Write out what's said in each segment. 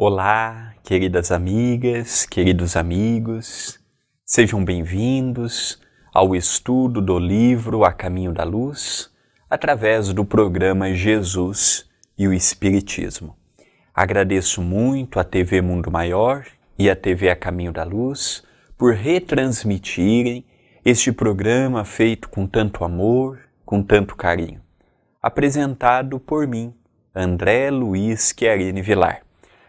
Olá, queridas amigas, queridos amigos, sejam bem-vindos ao estudo do livro A Caminho da Luz, através do programa Jesus e o Espiritismo. Agradeço muito à TV Mundo Maior e à TV A Caminho da Luz por retransmitirem este programa feito com tanto amor, com tanto carinho. Apresentado por mim, André Luiz Chiarini Vilar.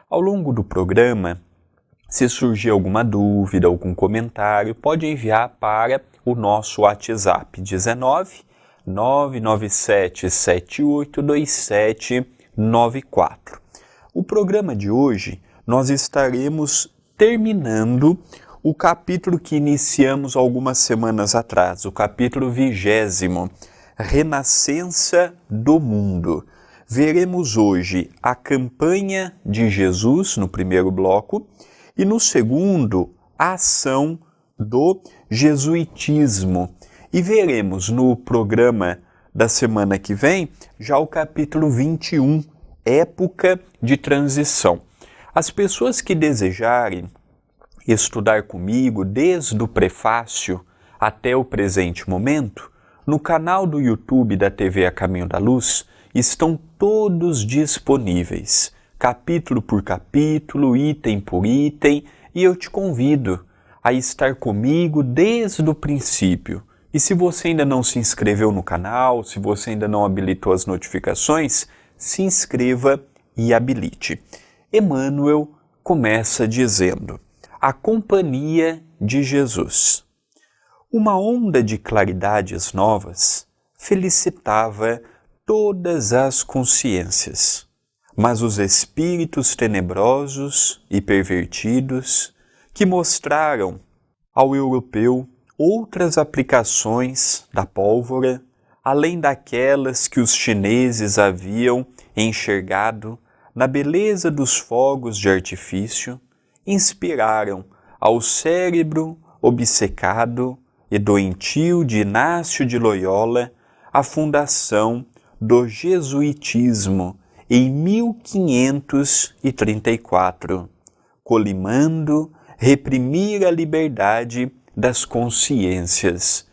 Ao longo do programa, se surgir alguma dúvida, algum comentário, pode enviar para o nosso WhatsApp 19 997 782794. O programa de hoje, nós estaremos terminando o capítulo que iniciamos algumas semanas atrás, o capítulo 20º, Renascença do Mundo. Veremos hoje a campanha de Jesus no primeiro bloco e no segundo a ação do jesuitismo. E veremos no programa da semana que vem já o capítulo 21, Época de Transição. As pessoas que desejarem estudar comigo desde o prefácio até o presente momento, no canal do YouTube da TV A Caminho da Luz, estão todos disponíveis, capítulo por capítulo, item por item, e eu te convido a estar comigo desde o princípio. E se você ainda não se inscreveu no canal, se você ainda não habilitou as notificações, se inscreva e habilite. Emmanuel começa dizendo: a companhia de Jesus. Uma onda de claridades novas felicitava todas as consciências, mas os espíritos tenebrosos e pervertidos que mostraram ao europeu outras aplicações da pólvora, além daquelas que os chineses haviam enxergado na beleza dos fogos de artifício, inspiraram ao cérebro obcecado e doentio de Inácio de Loyola a fundação do jesuitismo em 1534, colimando reprimir a liberdade das consciências.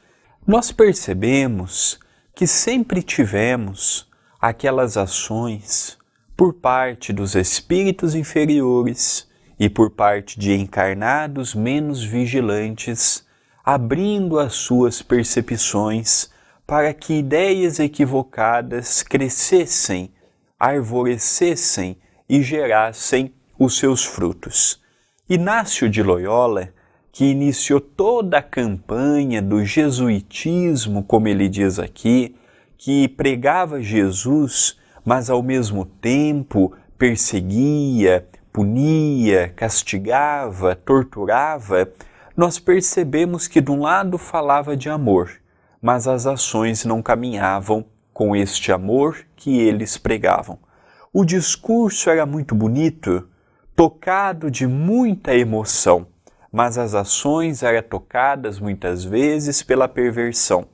Nós percebemos que sempre tivemos aquelas ações por parte dos espíritos inferiores e por parte de encarnados menos vigilantes, abrindo as suas percepções para que ideias equivocadas crescessem, arvorecessem e gerassem os seus frutos. Inácio de Loyola, que iniciou toda a campanha do jesuitismo, como ele diz aqui, que pregava Jesus, mas ao mesmo tempo perseguia, punia, castigava, torturava, nós percebemos que de um lado falava de amor, mas as ações não caminhavam com este amor que eles pregavam. O discurso era muito bonito, tocado de muita emoção, mas as ações eram tocadas muitas vezes pela perversão.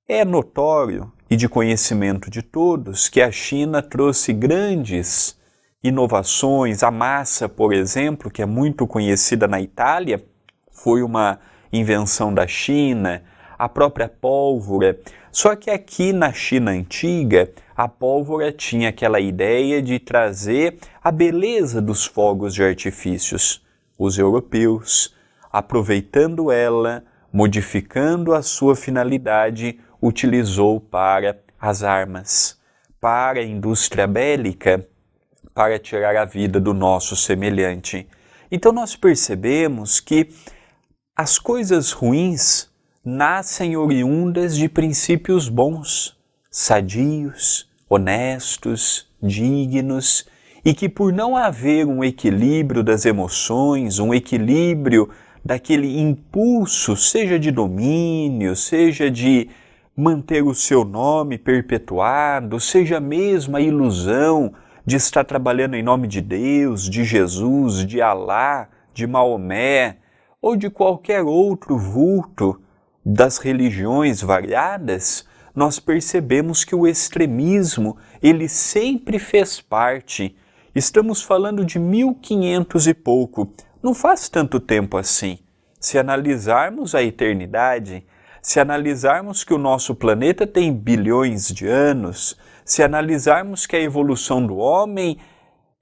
É notório e de conhecimento de todos que a China trouxe grandes inovações. A massa, por exemplo, que é muito conhecida na Itália, foi uma invenção da China, a própria pólvora. Só que aqui na China antiga, a pólvora tinha aquela ideia de trazer a beleza dos fogos de artifícios. Os europeus, aproveitando ela, modificando a sua finalidade, utilizou para as armas, para a indústria bélica, para tirar a vida do nosso semelhante. Então nós percebemos que as coisas ruins nascem oriundas de princípios bons, sadios, honestos, dignos, e que por não haver um equilíbrio das emoções, um equilíbrio daquele impulso, seja de domínio, seja de manter o seu nome perpetuado, seja mesmo a ilusão de estar trabalhando em nome de Deus, de Jesus, de Alá, de Maomé, ou de qualquer outro vulto das religiões variadas, nós percebemos que o extremismo, ele sempre fez parte Estamos falando de 1500 e pouco, não faz tanto tempo assim. Se analisarmos a eternidade, se analisarmos que o nosso planeta tem bilhões de anos, se analisarmos que a evolução do homem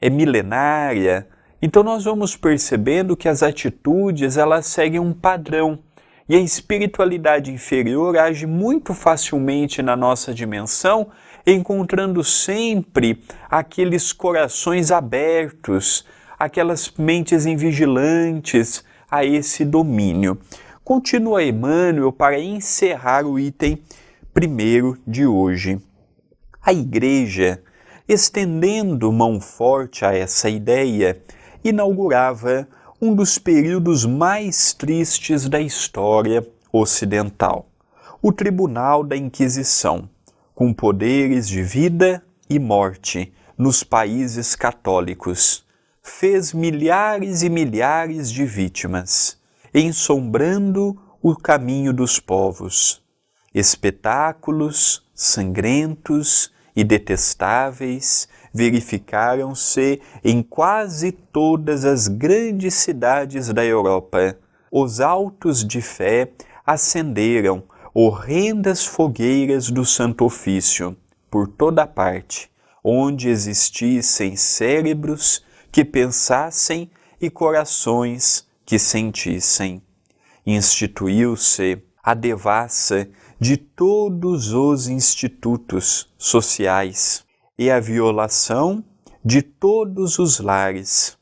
é milenária, então nós vamos percebendo que as atitudes elas seguem um padrão e a espiritualidade inferior age muito facilmente na nossa dimensão, encontrando sempre aqueles corações abertos, aquelas mentes invigilantes a esse domínio. Continua Emmanuel para encerrar o item 1º de hoje. A Igreja, estendendo mão forte a essa ideia, inaugurava um dos períodos mais tristes da história ocidental, o Tribunal da Inquisição, com poderes de vida e morte nos países católicos. Fez milhares e milhares de vítimas, ensombrando o caminho dos povos. Espetáculos sangrentos e detestáveis verificaram-se em quase todas as grandes cidades da Europa. Os autos de fé acenderam horrendas fogueiras do Santo Ofício por toda parte, onde existissem cérebros que pensassem e corações que sentissem. Instituiu-se a devassa de todos os institutos sociais e a violação de todos os lares.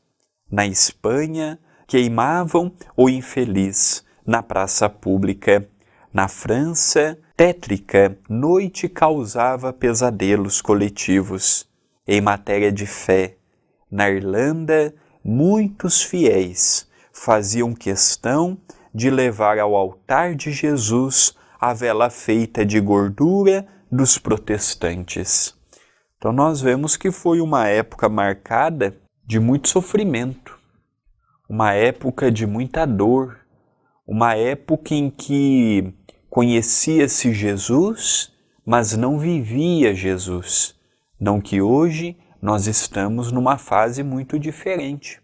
Na Espanha, queimavam o infeliz na praça pública. Na França, tétrica noite causava pesadelos coletivos. Em matéria de fé, na Irlanda, muitos fiéis faziam questão de levar ao altar de Jesus a vela feita de gordura dos protestantes. Então nós vemos que foi uma época marcada de muito sofrimento, uma época de muita dor, uma época em que conhecia-se Jesus, mas não vivia Jesus. Não que hoje nós estamos numa fase muito diferente.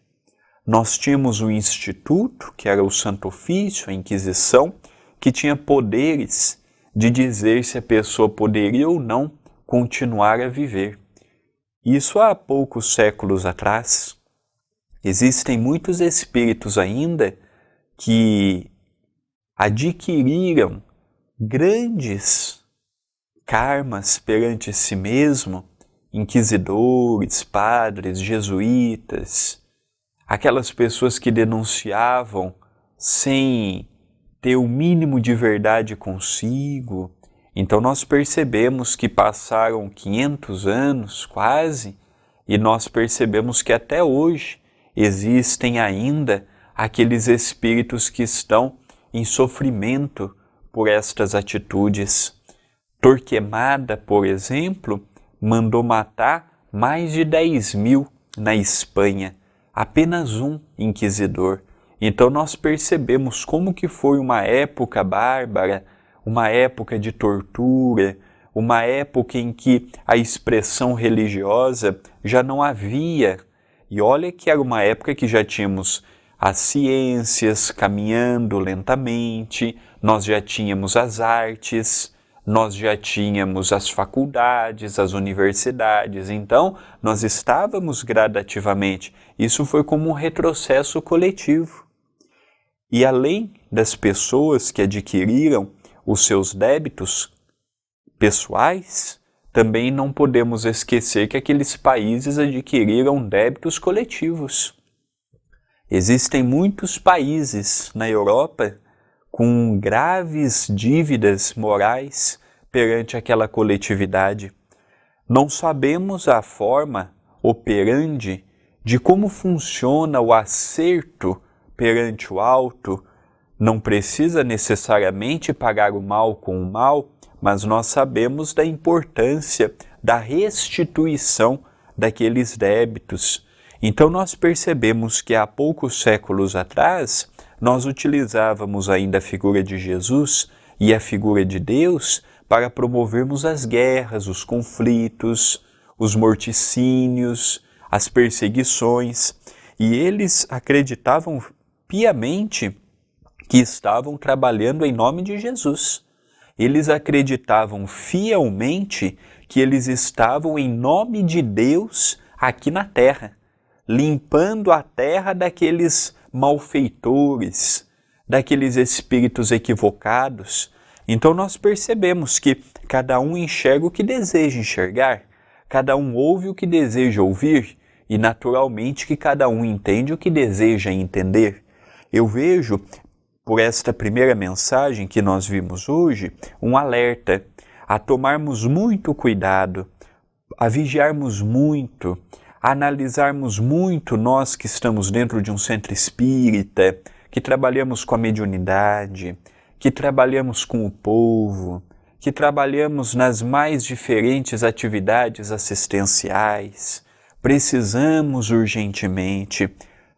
Nós tínhamos um instituto, que era o Santo Ofício, a Inquisição, que tinha poderes de dizer se a pessoa poderia ou não continuar a viver. Isso há poucos séculos atrás. Existem muitos espíritos ainda que adquiriram grandes karmas perante si mesmo, inquisidores, padres, jesuítas, aquelas pessoas que denunciavam sem ter o mínimo de verdade consigo. Então nós percebemos que passaram 500 anos quase e nós percebemos que até hoje existem ainda aqueles espíritos que estão em sofrimento por estas atitudes. Torquemada, por exemplo, mandou matar mais de 10.000 na Espanha, apenas um inquisidor. Então nós percebemos como que foi uma época bárbara, uma época de tortura, uma época em que a expressão religiosa já não havia. E olha que era uma época que já tínhamos as ciências caminhando lentamente, nós já tínhamos as artes, nós já tínhamos as faculdades, as universidades, então nós estávamos gradativamente. Isso foi como um retrocesso coletivo. E além das pessoas que adquiriram os seus débitos pessoais, também não podemos esquecer que aqueles países adquiriram débitos coletivos. Existem muitos países na Europa com graves dívidas morais perante aquela coletividade. Não sabemos a forma operandi de como funciona o acerto perante o alto. Não precisa necessariamente pagar o mal com o mal, mas nós sabemos da importância da restituição daqueles débitos. Então nós percebemos que há poucos séculos atrás, nós utilizávamos ainda a figura de Jesus e a figura de Deus para promovermos as guerras, os conflitos, os morticínios, as perseguições, e eles acreditavam piamente que estavam trabalhando em nome de Jesus. Eles acreditavam fielmente que eles estavam em nome de Deus aqui na terra, limpando a terra daqueles malfeitores, daqueles espíritos equivocados. Então nós percebemos que cada um enxerga o que deseja enxergar, cada um ouve o que deseja ouvir e naturalmente que cada um entende o que deseja entender. Eu vejo, por esta primeira mensagem que nós vimos hoje, um alerta a tomarmos muito cuidado, a vigiarmos muito, a analisarmos muito nós que estamos dentro de um centro espírita, que trabalhamos com a mediunidade, que trabalhamos com o povo, que trabalhamos nas mais diferentes atividades assistenciais. Precisamos urgentemente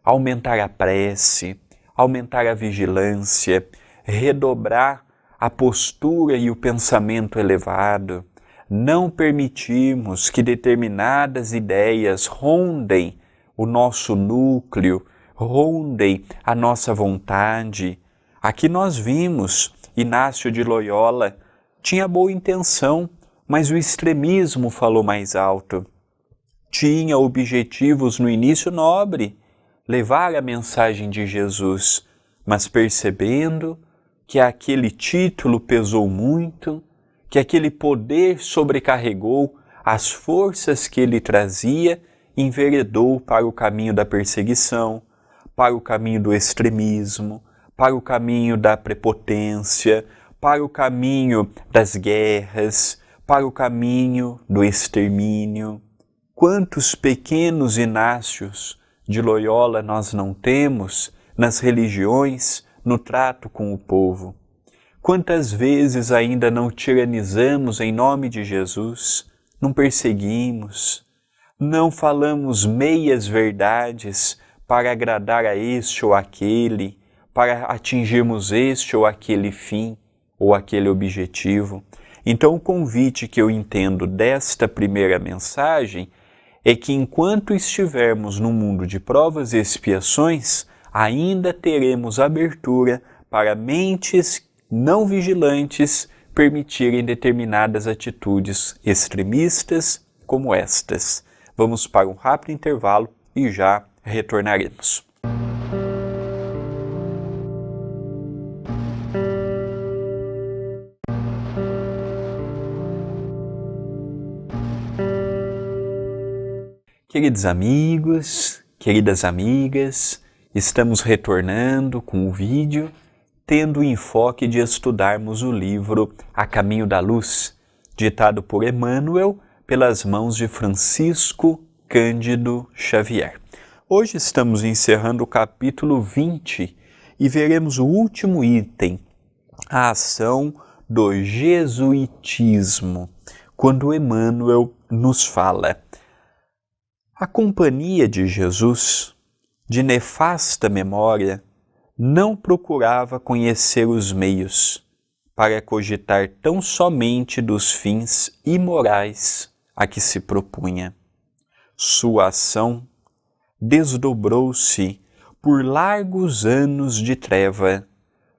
aumentar a prece, aumentar a vigilância, redobrar a postura e o pensamento elevado. Não permitimos que determinadas ideias rondem o nosso núcleo, rondem a nossa vontade. Aqui nós vimos Inácio de Loyola, tinha boa intenção, mas o extremismo falou mais alto. Tinha objetivos no início nobre, levar a mensagem de Jesus, mas percebendo que aquele título pesou muito, que aquele poder sobrecarregou as forças que ele trazia, enveredou para o caminho da perseguição, para o caminho do extremismo, para o caminho da prepotência, para o caminho das guerras, para o caminho do extermínio. Quantos pequenos Inácios de Loyola nós não temos nas religiões, no trato com o povo? Quantas vezes ainda não tiranizamos em nome de Jesus, não perseguimos, não falamos meias verdades para agradar a este ou aquele, para atingirmos este ou aquele fim ou aquele objetivo? Então o convite que eu entendo desta primeira mensagem é que enquanto estivermos no mundo de provas e expiações, ainda teremos abertura para mentes não vigilantes permitirem determinadas atitudes extremistas como estas. Vamos para um rápido intervalo e já retornaremos. Queridos amigos, queridas amigas, estamos retornando com o vídeo, tendo o enfoque de estudarmos o livro A Caminho da Luz, ditado por Emmanuel pelas mãos de Francisco Cândido Xavier. Hoje estamos encerrando o capítulo 20 e veremos o último item, a ação do jesuitismo, quando Emmanuel nos fala: a companhia de Jesus, de nefasta memória, não procurava conhecer os meios para cogitar tão somente dos fins imorais a que se propunha. Sua ação desdobrou-se por largos anos de treva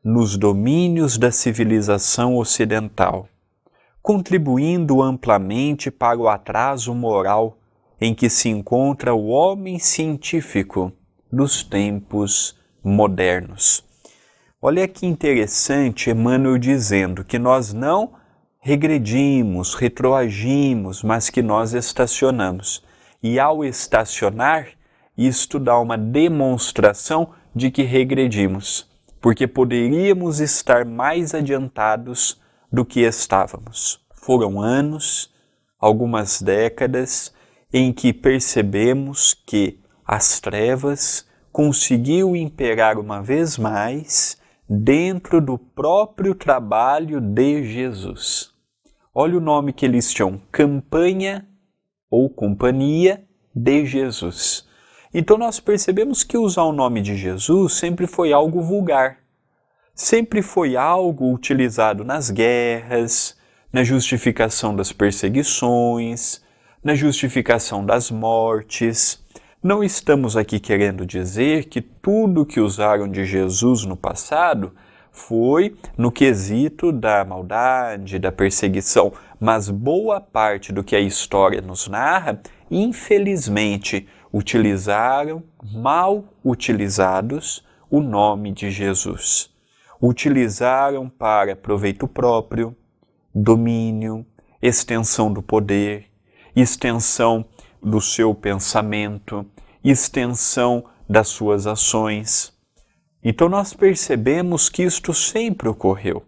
nos domínios da civilização ocidental, contribuindo amplamente para o atraso moral em que se encontra o homem científico dos tempos modernos. Olha que interessante Emmanuel dizendo que nós não regredimos, retroagimos, mas que nós estacionamos. E ao estacionar, isto dá uma demonstração de que regredimos, porque poderíamos estar mais adiantados do que estávamos. Foram anos, algumas décadas, em que percebemos que as trevas conseguiu imperar uma vez mais dentro do próprio trabalho de Jesus. Olha o nome que eles tinham, Campanha ou Companhia de Jesus. Então nós percebemos que usar o nome de Jesus sempre foi algo vulgar, sempre foi algo utilizado nas guerras, na justificação das perseguições, na justificação das mortes. Não estamos aqui querendo dizer que tudo que usaram de Jesus no passado foi no quesito da maldade, da perseguição, mas boa parte do que a história nos narra, infelizmente, utilizaram, mal utilizados, o nome de Jesus. Utilizaram para proveito próprio, domínio, extensão do poder, extensão do seu pensamento, extensão das suas ações. Então nós percebemos que isto sempre ocorreu.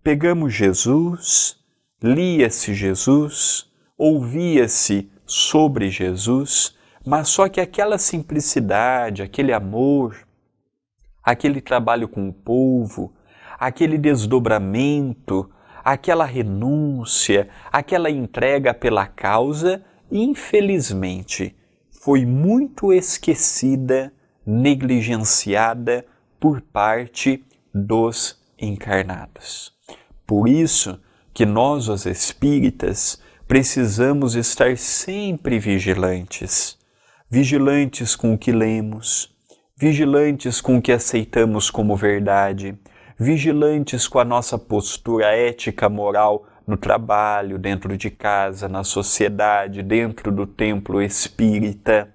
Pegamos Jesus, lia-se Jesus, ouvia-se sobre Jesus, mas só que aquela simplicidade, aquele amor, aquele trabalho com o povo, aquele desdobramento, aquela renúncia, aquela entrega pela causa, infelizmente, foi muito esquecida, negligenciada por parte dos encarnados. Por isso que nós, os espíritas, precisamos estar sempre vigilantes. Vigilantes com o que lemos, vigilantes com o que aceitamos como verdade, vigilantes com a nossa postura ética, moral no trabalho, dentro de casa, na sociedade, dentro do templo espírita.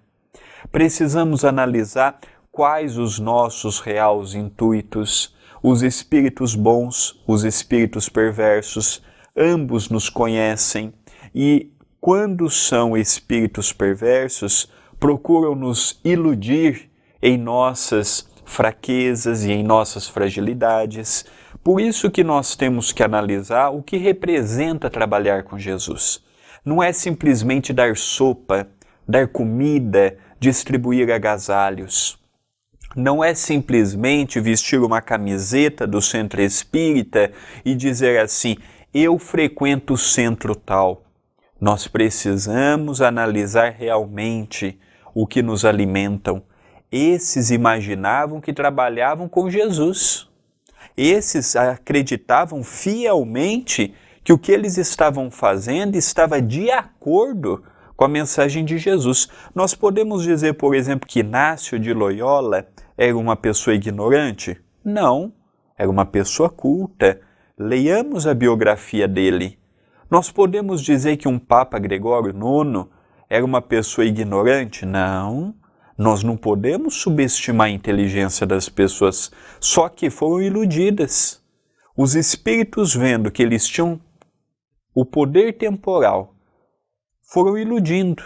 Precisamos analisar quais os nossos reais intuitos, os espíritos bons, os espíritos perversos, ambos nos conhecem e, quando são espíritos perversos, procuram nos iludir em nossas fraquezas e em nossas fragilidades. Por isso que nós temos que analisar o que representa trabalhar com Jesus. Não é simplesmente dar sopa, dar comida, distribuir agasalhos. Não é simplesmente vestir uma camiseta do centro espírita e dizer assim, eu frequento o centro tal. Nós precisamos analisar realmente o que nos alimentam. Esses imaginavam que trabalhavam com Jesus. Esses acreditavam fielmente que o que eles estavam fazendo estava de acordo com a mensagem de Jesus. Nós podemos dizer, por exemplo, que Inácio de Loyola era uma pessoa ignorante? Não, era uma pessoa culta. Leiamos a biografia dele. Nós podemos dizer que um Papa Gregório IX era uma pessoa ignorante? Não. Nós não podemos subestimar a inteligência das pessoas, só que foram iludidas. Os espíritos, vendo que eles tinham o poder temporal, foram iludindo,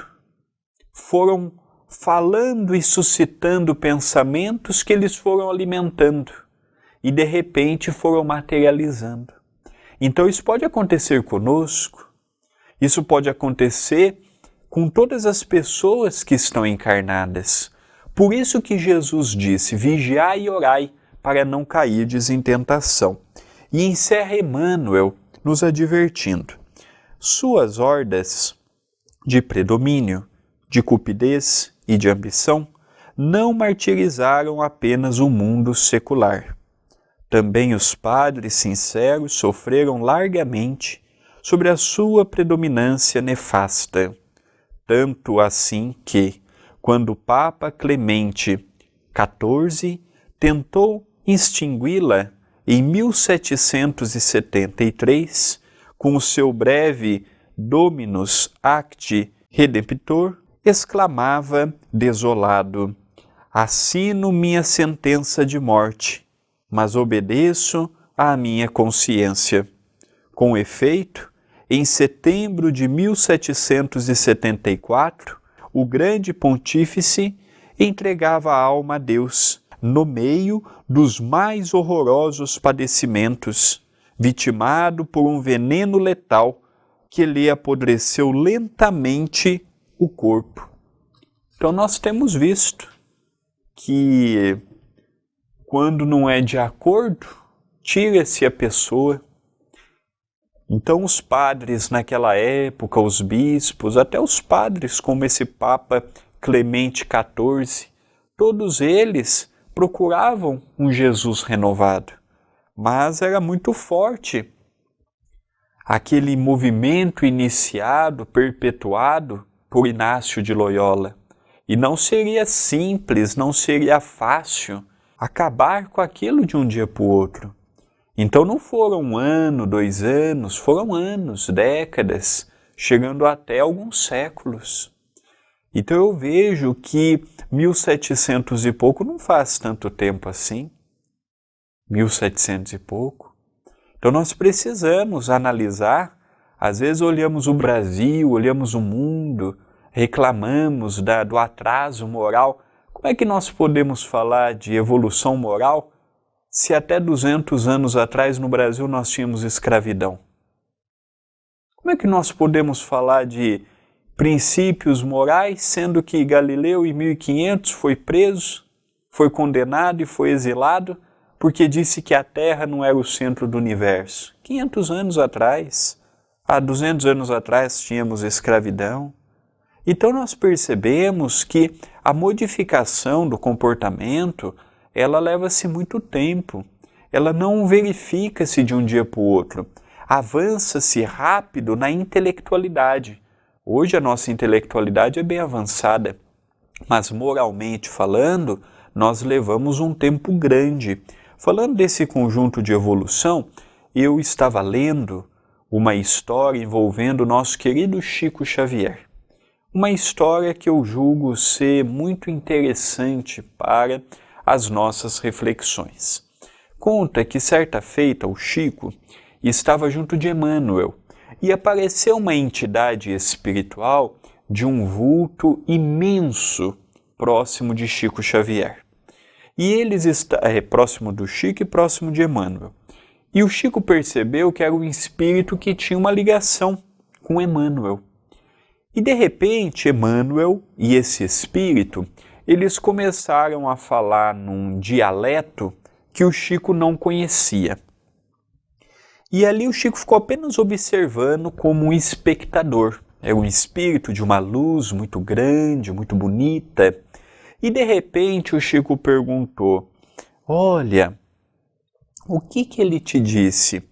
foram falando e suscitando pensamentos que eles foram alimentando e de repente foram materializando. Então isso pode acontecer conosco, isso pode acontecer com todas as pessoas que estão encarnadas. Por isso que Jesus disse, vigiai e orai, para não cairdes em tentação. E encerra Emmanuel nos advertindo, suas hordas de predomínio, de cupidez e de ambição não martirizaram apenas o mundo secular. Também os padres sinceros sofreram largamente sobre a sua predominância nefasta. Tanto assim que, quando o Papa Clemente XIV tentou extingui-la em 1773, com o seu breve Dominus Acti Redemptor, exclamava desolado, assino minha sentença de morte, mas obedeço à minha consciência. Com efeito, em setembro de 1774, o grande pontífice entregava a alma a Deus no meio dos mais horrorosos padecimentos, vitimado por um veneno letal que lhe apodreceu lentamente o corpo. Então nós temos visto que quando não é de acordo, tira-se a pessoa. Então os padres naquela época, os bispos, até os padres como esse Papa Clemente XIV, todos eles procuravam um Jesus renovado, mas era muito forte aquele movimento iniciado, perpetuado por Inácio de Loyola. E não seria simples, não seria fácil acabar com aquilo de um dia para o outro. Então não foram 1 ano, 2 anos, foram anos, décadas, chegando até alguns séculos. Então eu vejo que 1700 e pouco não faz tanto tempo assim. 1700 e pouco. Então nós precisamos analisar, às vezes olhamos o Brasil, olhamos o mundo, reclamamos do atraso moral. Como é que nós podemos falar de evolução moral se até 200 anos atrás no Brasil nós tínhamos escravidão? Como é que nós podemos falar de princípios morais, sendo que Galileu em 1500 foi preso, foi condenado e foi exilado porque disse que a Terra não era o centro do universo? 500 anos atrás, há 200 anos atrás tínhamos escravidão. Então nós percebemos que a modificação do comportamento, ela leva-se muito tempo, ela não verifica-se de um dia para o outro, avança-se rápido na intelectualidade. Hoje a nossa intelectualidade é bem avançada, mas moralmente falando, nós levamos um tempo grande. Falando desse conjunto de evolução, eu estava lendo uma história envolvendo o nosso querido Chico Xavier. Uma história que eu julgo ser muito interessante para as nossas reflexões. Conta que certa feita o Chico estava junto de Emmanuel e apareceu uma entidade espiritual de um vulto imenso próximo de Chico Xavier. E eles próximo do Chico e próximo de Emmanuel. E o Chico percebeu que era um espírito que tinha uma ligação com Emmanuel. E de repente, Emmanuel e esse espírito, eles começaram a falar num dialeto que o Chico não conhecia. E ali o Chico ficou apenas observando como um espectador. Era um espírito de uma luz muito grande, muito bonita. E de repente o Chico perguntou: olha, o que ele te disse?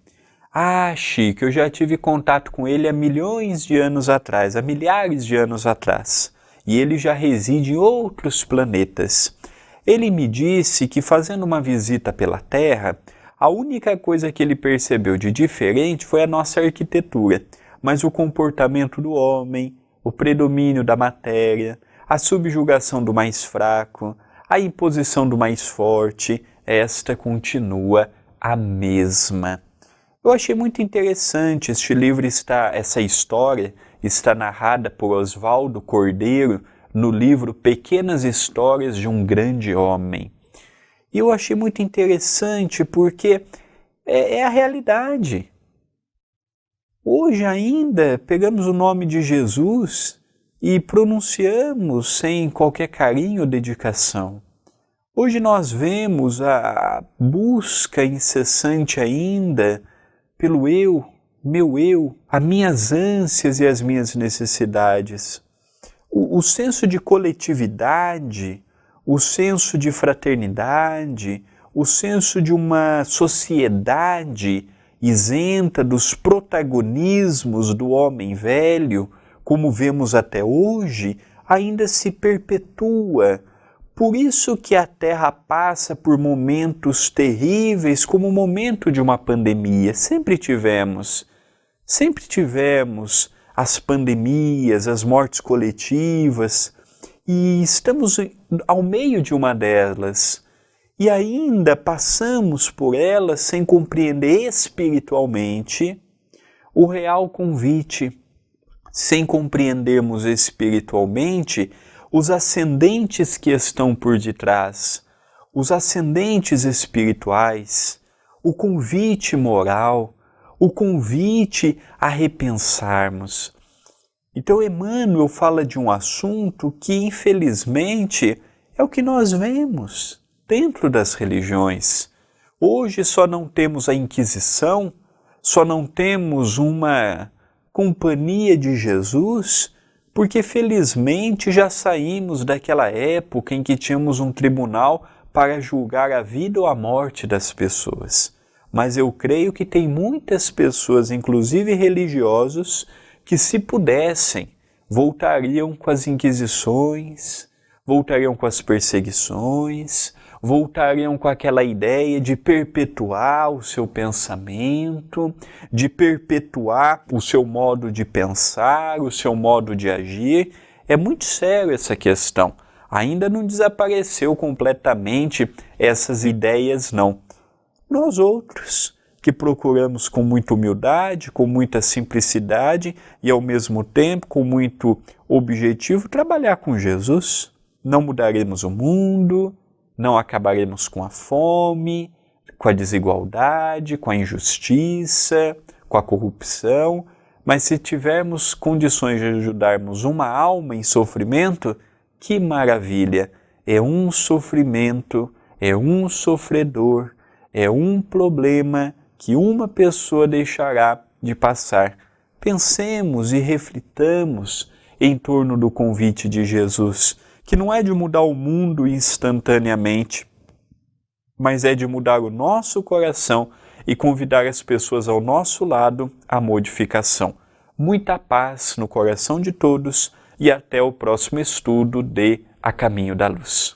Ah, Chico, eu já tive contato com ele há milhões de anos atrás, há milhares de anos atrás. E ele já reside em outros planetas. Ele me disse que fazendo uma visita pela Terra, a única coisa que ele percebeu de diferente foi a nossa arquitetura, mas o comportamento do homem, o predomínio da matéria, a subjugação do mais fraco, a imposição do mais forte, esta continua a mesma. Eu achei muito interessante, essa história está narrada por Oswaldo Cordeiro no livro Pequenas Histórias de um Grande Homem. E eu achei muito interessante porque é a realidade. Hoje ainda pegamos o nome de Jesus e pronunciamos sem qualquer carinho ou dedicação. Hoje nós vemos a busca incessante ainda pelo eu, meu eu, as minhas ânsias e as minhas necessidades. O senso de coletividade, o senso de fraternidade, o senso de uma sociedade isenta dos protagonismos do homem velho, como vemos até hoje, ainda se perpetua. Por isso que a Terra passa por momentos terríveis, como o momento de uma pandemia. Sempre tivemos as pandemias, as mortes coletivas, e estamos ao meio de uma delas. E ainda passamos por elas sem compreender espiritualmente o real convite, sem compreendermos espiritualmente os ascendentes que estão por detrás, os ascendentes espirituais, o convite moral, o convite a repensarmos. Então Emmanuel fala de um assunto que, infelizmente, é o que nós vemos dentro das religiões. Hoje só não temos a Inquisição, só não temos uma companhia de Jesus, porque felizmente já saímos daquela época em que tínhamos um tribunal para julgar a vida ou a morte das pessoas. Mas eu creio que tem muitas pessoas, inclusive religiosos, que se pudessem, voltariam com as inquisições, voltariam com as perseguições, voltariam com aquela ideia de perpetuar o seu pensamento, de perpetuar o seu modo de pensar, o seu modo de agir. É muito sério essa questão. Ainda não desapareceu completamente essas ideias, não. Nós outros, que procuramos com muita humildade, com muita simplicidade e ao mesmo tempo com muito objetivo trabalhar com Jesus, não mudaremos o mundo, não acabaremos com a fome, com a desigualdade, com a injustiça, com a corrupção, mas se tivermos condições de ajudarmos uma alma em sofrimento, que maravilha! É um sofrimento, é um sofredor, é um problema que uma pessoa deixará de passar. Pensemos e reflitamos em torno do convite de Jesus, que não é de mudar o mundo instantaneamente, mas é de mudar o nosso coração e convidar as pessoas ao nosso lado à modificação. Muita paz no coração de todos e até o próximo estudo de A Caminho da Luz.